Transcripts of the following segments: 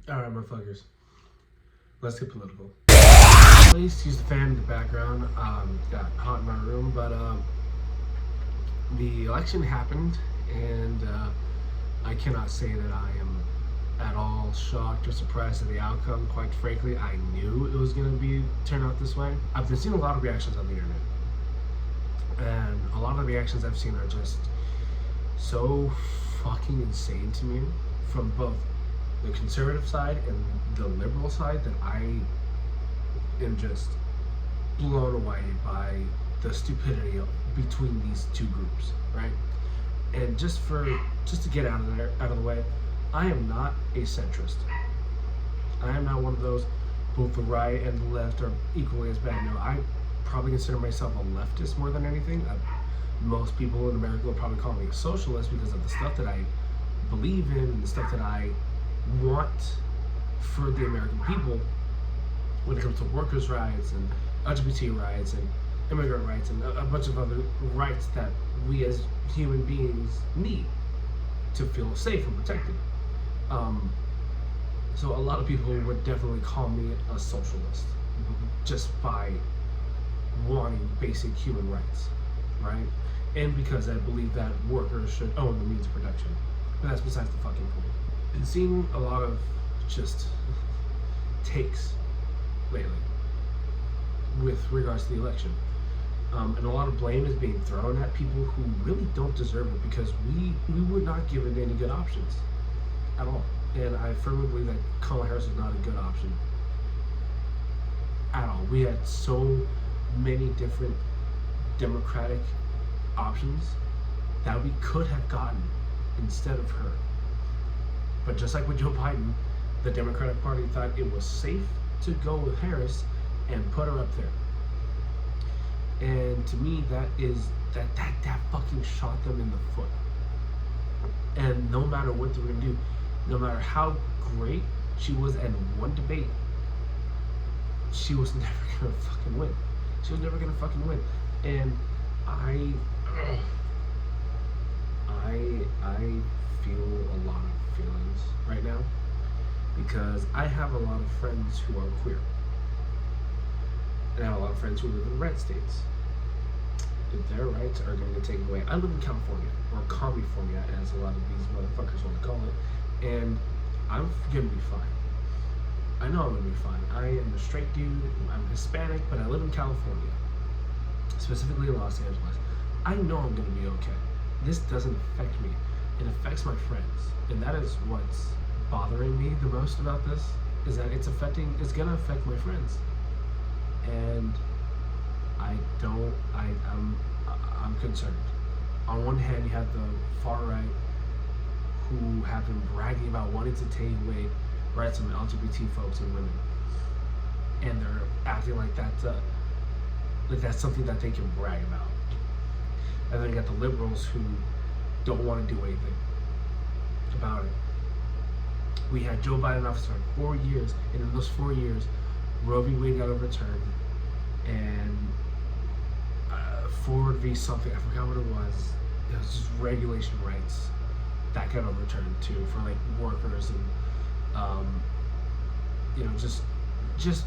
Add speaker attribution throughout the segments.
Speaker 1: Alright, motherfuckers. Let's get political. Please excuse the fan in the background. Got hot in my room, but the election happened, and I cannot say that I am at all shocked or surprised at the outcome. Quite frankly, I knew it was going to turn out this way. I've been seeing a lot of reactions on the internet, and a lot of the reactions I've seen are just so fucking insane to me, from both the conservative side and the liberal side, that I am just blown away by the stupidity between these two groups, right? And just to get out of the way, I am not a centrist. I am not one of those both the right and the left are equally as bad. No, I probably consider myself a leftist more than anything. Most people in America will probably call me a socialist because of the stuff that I believe in and the stuff that I want for the American people when it comes to workers' rights and LGBT rights and immigrant rights and a bunch of other rights that we as human beings need to feel safe and protected. So a lot of people would definitely call me a socialist just by wanting basic human rights, right? And because I believe that workers should own the means of production. But that's besides the fucking point. Been seeing a lot of just takes lately with regards to the election. And a lot of blame is being thrown at people who really don't deserve it, because we were not given any good options at all. And I firmly believe that Kamala Harris is not a good option at all. We had so many different Democratic options that we could have gotten instead of her. But just like with Joe Biden, the Democratic Party thought it was safe to go with Harris and put her up there. And to me, that fucking shot them in the foot. And no matter what they were gonna do, no matter how great she was in one debate, she was never gonna fucking win. She was never gonna fucking win. And I feel a lot of feelings right now, because I have a lot of friends who are queer. And I have a lot of friends who live in red states. Their rights are going to get taken away. I live in California, or California, as a lot of these motherfuckers want to call it, and I'm going to be fine. I know I'm going to be fine. I am a straight dude, I'm Hispanic, but I live in California, specifically in Los Angeles. I know I'm going to be okay. This doesn't affect me. It affects my friends, and that is what's bothering me the most about this, is that it's going to affect my friends. And I'm concerned. On one hand, you have the far right who have been bragging about wanting to take away rights from LGBT folks and women, and they're acting like that's something that they can brag about. And then you got the liberals who don't want to do anything about it. We had Joe Biden in office for 4 years, and in those 4 years, Roe v. Wade got overturned, and Ford v. something, I forgot what it was. It was just regulation rights that got overturned too, for like workers and just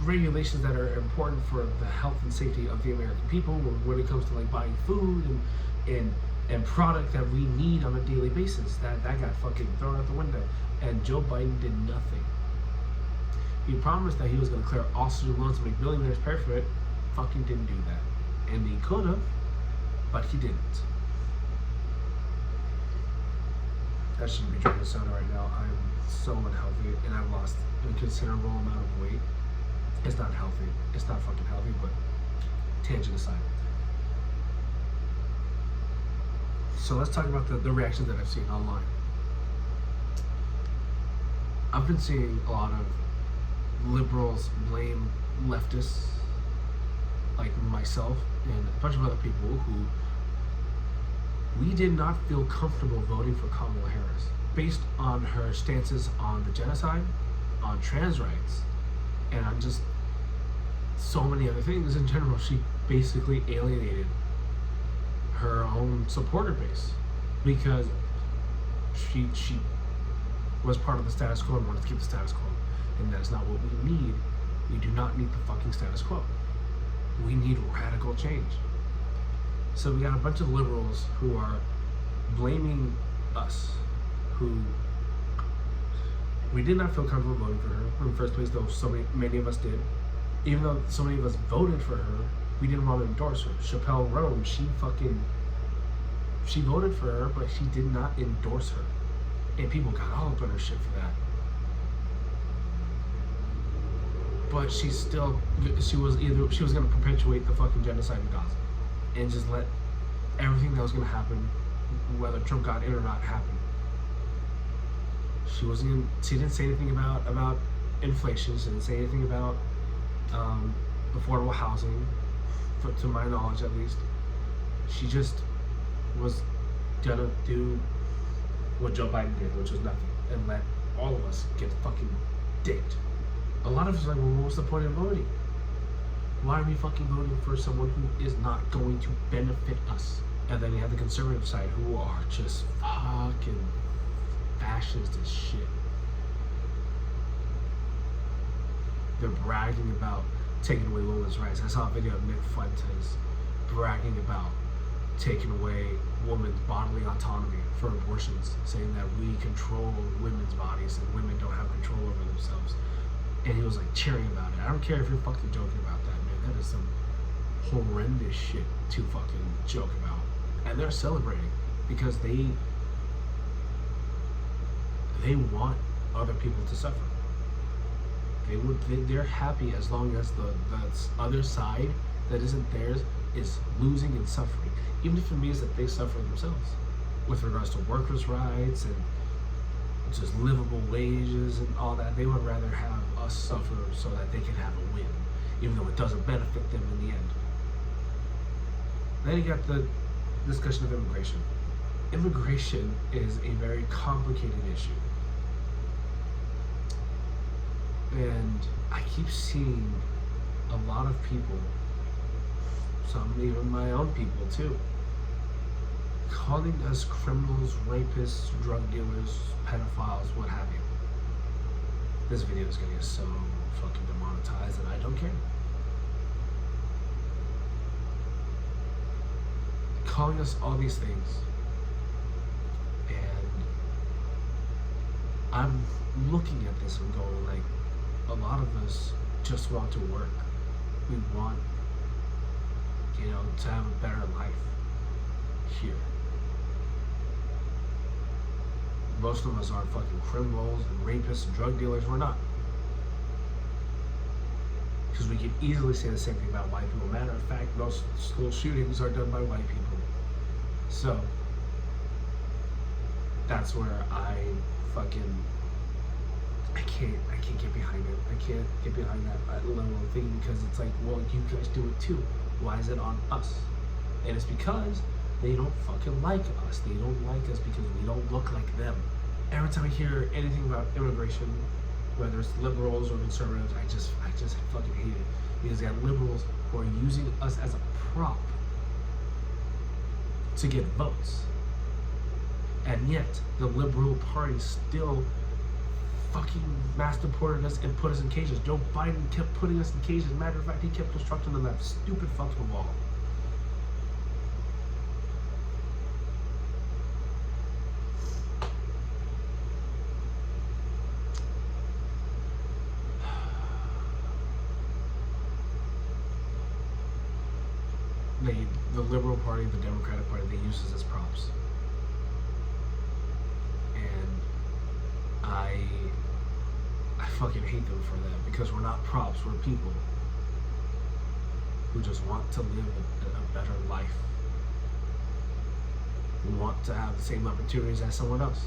Speaker 1: regulations that are important for the health and safety of the American people when it comes to like buying food and product that we need on a daily basis. That got fucking thrown out the window, and Joe Biden did nothing. He promised that he was going to clear all student loans and make billionaires pay for it. Fucking didn't do that. And he could have, but he didn't. I shouldn't be drinking soda right now. I'm so unhealthy, and I've lost a considerable amount of weight. It's not healthy. It's not fucking healthy, but tangent aside. So let's talk about the reactions that I've seen online. I've been seeing a lot of liberals blame leftists like myself and a bunch of other people who we did not feel comfortable voting for Kamala Harris based on her stances on the genocide, on trans rights, and on just so many other things in general. She basically alienated her own supporter base because she was part of the status quo and wanted to keep the status quo. And that is not what we need. We do not need the fucking status quo. We need radical change. So we got a bunch of liberals who are blaming us, who we did not feel comfortable voting for her in the first place, though many of us did. Even though so many of us voted for her, we didn't want to endorse her. Chappelle Rome, she voted for her, but she did not endorse her. And people got all up on her shit for that. But she was going to perpetuate the fucking genocide in Gaza and just let everything that was going to happen, whether Trump got in or not, happen. She didn't say anything about inflation. She didn't say anything about affordable housing, to my knowledge at least. She just was gonna do what Joe Biden did, which was nothing, and let all of us get fucking dicked. A lot of us are like, well, what's the point of voting? Why are we fucking voting for someone who is not going to benefit us? And then you have the conservative side who are just fucking fascist as shit. They're bragging about taking away women's rights. I saw a video of Nick Fuentes bragging about taking away women's bodily autonomy for abortions, saying that we control women's bodies and women don't have control over themselves. And he was like cheering about it. I don't care if you're fucking joking about that, man. That is some horrendous shit to fucking joke about. And they're celebrating because they want other people to suffer. They're happy as long as the other side that isn't theirs is losing and suffering, even if it means that they suffer themselves with regards to workers' rights and just livable wages and all that. They would rather have us suffer so that they can have a win, even though it doesn't benefit them in the end. Then you got the discussion of immigration. Immigration is a very complicated issue. And I keep seeing a lot of people, some even my own people too, calling us criminals, rapists, drug dealers, pedophiles, what have you. This video is gonna get so fucking demonetized and I don't care. Calling us all these things. And I'm looking at this and going like, a lot of us just want to work. We want, to have a better life here. Most of us aren't fucking criminals and rapists and drug dealers. We're not. Because we can easily say the same thing about white people. Matter of fact, most school shootings are done by white people. So, that's where I can't get behind it. I can't get behind that level of thing because it's like, well, you guys do it too. Why is it on us? And it's because they don't fucking like us. They don't like us because we don't look like them. Every time I hear anything about immigration, whether it's liberals or conservatives, I just fucking hate it. Because they have liberals who are using us as a prop to get votes. And yet, the Liberal Party still fucking mass-deported us and put us in cages. Joe Biden kept putting us in cages. Matter of fact, he kept constructing them that stupid fucking wall. The Liberal Party, the Democratic Party, they use us as props. And I fucking hate them for that because we're not props, we're people who just want to live a better life. We want to have the same opportunities as someone else.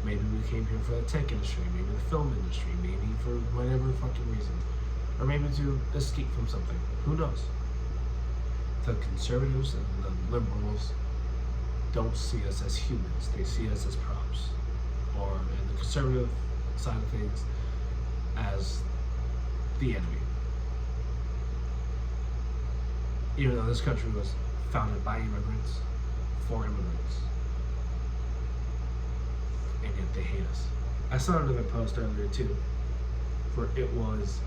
Speaker 1: Maybe we came here for the tech industry, maybe the film industry, maybe for whatever fucking reason. Or maybe to escape from something. Who knows? The conservatives and the liberals don't see us as humans. They see us as props. Or in the conservative side of things, as the enemy. Even though this country was founded by immigrants, for immigrants. And yet they hate I saw another post earlier too, where it was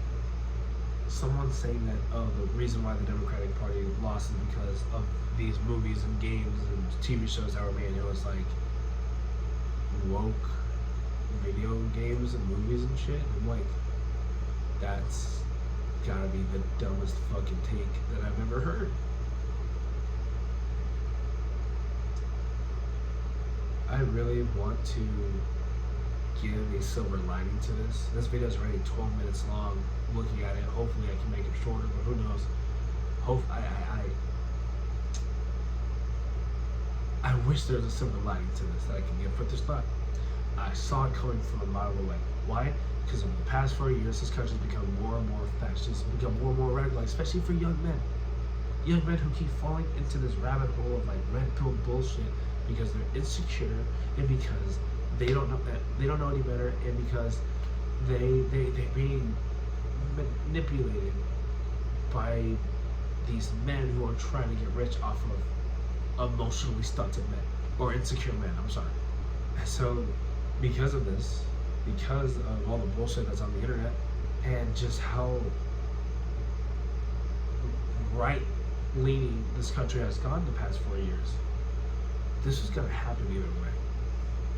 Speaker 1: someone saying that, oh, the reason why the Democratic Party lost is because of these movies and games and TV shows that were made. It was like woke video games and movies and shit. I'm like, that's gotta be the dumbest fucking take that I've ever heard. I really want to give a silver lining to this. This video is already 12 minutes long. Looking at it, hopefully I can make it shorter, but who knows? I wish there was a silver lining to this that I can give, but there's not. I saw it coming from a mile away. Why? Because over the past 4 years, this country's become more and more fascist, become more and more radicalized, especially for young men. Young men who keep falling into this rabbit hole of like red pill bullshit because they're insecure and because they don't know any better, and because they're being manipulated by these men who are trying to get rich off of emotionally stunted men or insecure men. I'm sorry. So because of this, because of all the bullshit that's on the internet, and just how right-leaning this country has gone the past 4 years, this was gonna happen either way.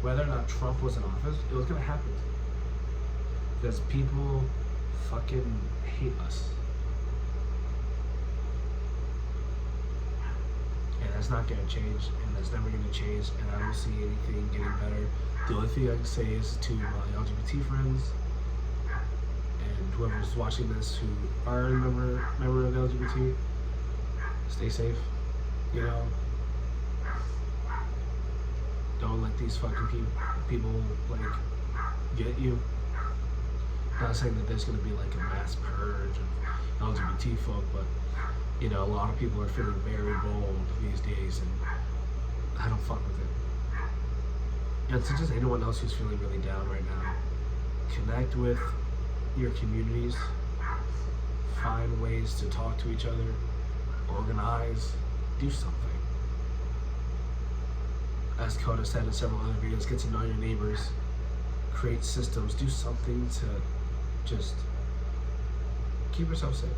Speaker 1: Whether or not Trump was in office, it was gonna happen. Because people fucking hate us. And that's not gonna change, and that's never gonna change, and I don't see anything getting better. The only thing I can say is to my LGBT friends, and whoever's watching this who are a member of LGBT, stay safe, you know? Don't let these fucking people like get you. I'm not saying that there's gonna be like a mass purge of LGBT folk, but you know, a lot of people are feeling very bold these days, and I don't fuck with it. And so just anyone else who's feeling really down right now, connect with your communities, find ways to talk to each other, organize, do something. As Coda said in several other videos, get to know your neighbors, create systems, do something to just keep yourself safe.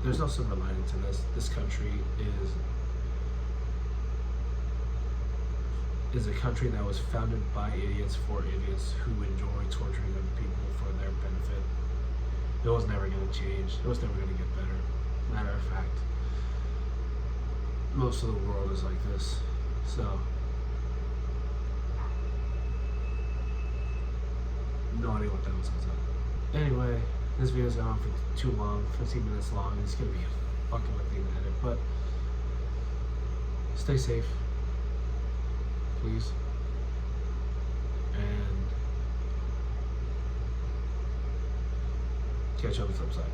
Speaker 1: There's no silver lining to this. This country is a country that was founded by idiots for idiots who enjoy torturing other people for their benefit. It was never going to change. It was never going to get better. Matter of fact, most of the world is like this. So, no idea what the hell's going on. Anyway, this video's gone on for too long, 15 minutes long. It's gonna be a fucking thing to edit, but stay safe, please, and catch you on the flip side.